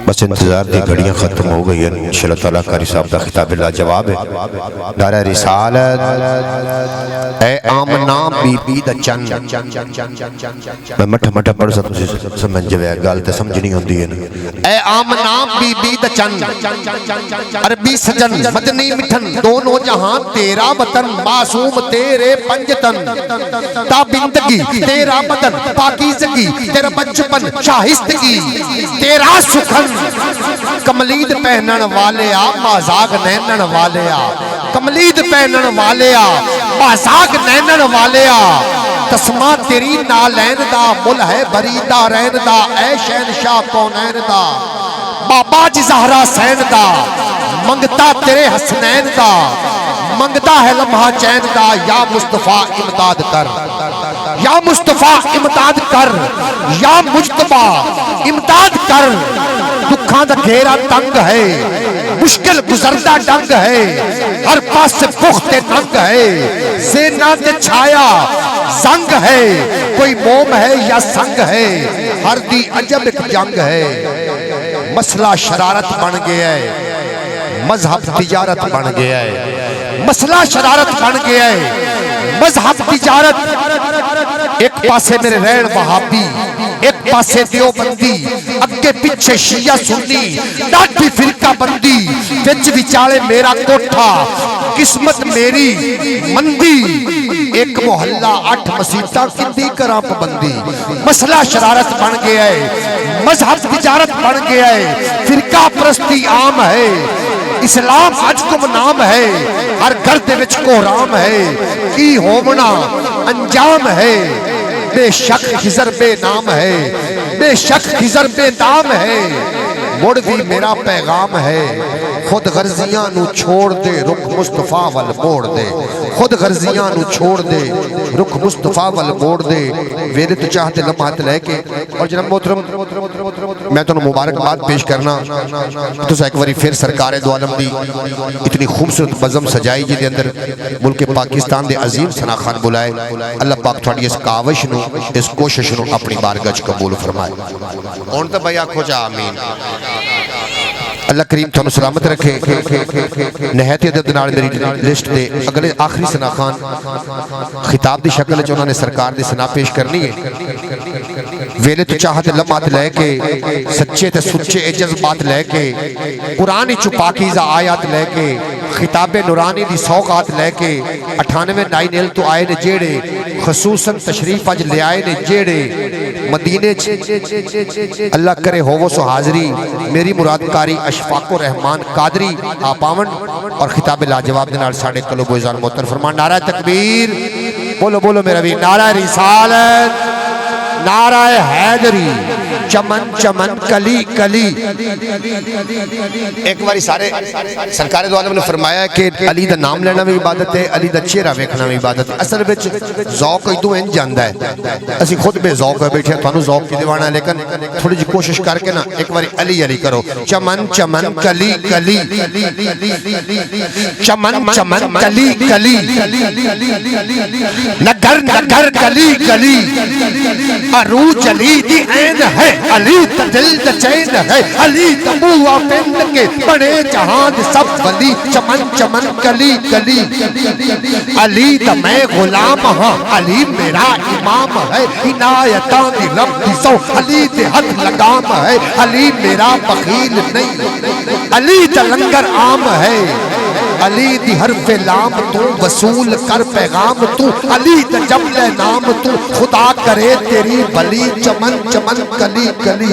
بس انتظار دی گھڑیاں ختم ہو گئی ہیں انشاءاللہ تعالیٰ قاری صاحب دا خطاب لا جواب ہے نعرہ رسالت اے آمنہ بی بی دا چن میں مٹھا مٹھا پڑھ سا تجھے سمجھ جوے گال تے سمجھ نہیں ہوندی ہے اے آمنہ بی بی دا چن عربی سجن مدنی مٹھن دونوں جہاں تیرا وطن معصوم تیرے پنجتن تابندگی تیرا بدن پاکیزگی تیرا بچپن شاہستگی تیرا سکھن کملید پہنن والے آ مازاگ نینن والے آ کملید پہنن والے آ مازاگ نینن والے آ تسمہ تیری نالین دا مل ہے بریدہ رین دا اے شہنشاہ کونین دا بابا جی زہرہ سین دا منگتا تیرے حسنین دا منگتا ہے لمحہ چین دا یا مصطفیٰ امداد کر یا مصطفیٰ امداد کر یا مجتبہ امداد کر دکھاں دا گھیرا تنگ ہے مشکل گزردہ ڈنگ ہے ہر پاس سے پخت ننگ ہے زینہ دے چھایا زنگ ہے کوئی موم ہے یا سنگ ہے ہر دی عجب ایک جنگ ہے مسئلہ شرارت بن گیا ہے مذہب تجارت بن گیا ہے مسئلہ شرارت بن گیا ہے مذہب تجارت ایک پاسے میرے رین وہابی ایک پاسے دیوبندی اگے پیچھے شیعہ سنی ڈاٹی فرقہ بندی وچ وچالے میرا کوٹھا قسمت میری مندی ایک محلہ 8 مسیطہ کندی کرام پابندی مسئلہ شرارت بن گیا ہے مذہب تجارت بن گیا ہے فرقہ پرستی عام ہے اسلام آج کم نام ہے ہر گھر دے وچ کوہرام ہے کی ہومنا انجام ہے بے شک خضر بے نام ہے بے شک خضر بے نام ہے مڑ بھی میرا پیغام ہے خود غرضیاں نو چھوڑ دے رخ مصطفیٰ وال موڑ دے خود غرضیاں نو چھوڑ دے رخ مصطفیٰ وال موڑ دے ویلے تو چاہتے لمحات لے کے اور جناب محترم میں تو مبارکباد پیش کرنا تو ایک باری پھر سرکار دو عالم دی اتنی خوبصورت بزم سجائی جی دے اندر ملک پاکستان دے عظیم ثنا خان بلائے اللہ پاک تھوڑی اس کاوش نو اس کوشش نو اپنی بارگاہ قبول فرمائے اون تا بھائی آنکھو جا آمین اللہ کریم تھانو سلامت رکھے نہایت عدد نال میری لسٹ دے اگلے آخری ثنا خان خطاب دی شکل جو انہوں نے سرکار دی ثنا پیش کرنی ہے ویلے تو چاہت لمحات لے کے سچے تے سچے جذبات لے کے قرآنی چپاکیزہ آیات لے کے خطاب نورانی دی سوغات لے کے 98 9 تو آئے نے جیڑے خصوصاً تشریف اج لے آئے نے جیڑے مدینے اللہ کرے ہو وہ سو حاضری میری مرادکاری اشفاق و رحمان قادری آپاون اور خطاب لاجواب دنال ساڑھے قلوب و ازان محتر فرمان نعرہ تکبیر بولو بولو میرا بھی نعرہ رسالت نعرہ حیدری چمن چمن کلی کلی ایک باری سارے سرکار دو عالم نے فرمایا کہ علی دا نام لینا بھی عبادت ہے علی دا چہرہ ویکھنا بھی عبادت ہے اصل بچ ذوق ایدو ان جاندہ ہے اسی خود بے ذوق ہے بیٹھے تھانو ذوق کی دیوانا ہے لیکن تھوڑی جی کوشش کر کے نا ایک باری علی علی کرو چمن چمن کلی کلی چمن چمن کلی کلی نگر نگر کلی کلی عروج علی دی عین ہے علی دل چین ہے علی تبوہ پند کے بڑے جہان سب ولی چمن چمن کلی کلی علی دا میں غلام ہاں علی میرا امام ہے عنایتاں دی رب دی سو علی دے ہاتھ لگام ہے علی میرا بخیل نہیں علی دا لنگر عام ہے علی دی حرف لام تو وصول کر پیغام تو علی دا جبل نام تو خدا کرے تیری بلی چمن چمن کلی کلی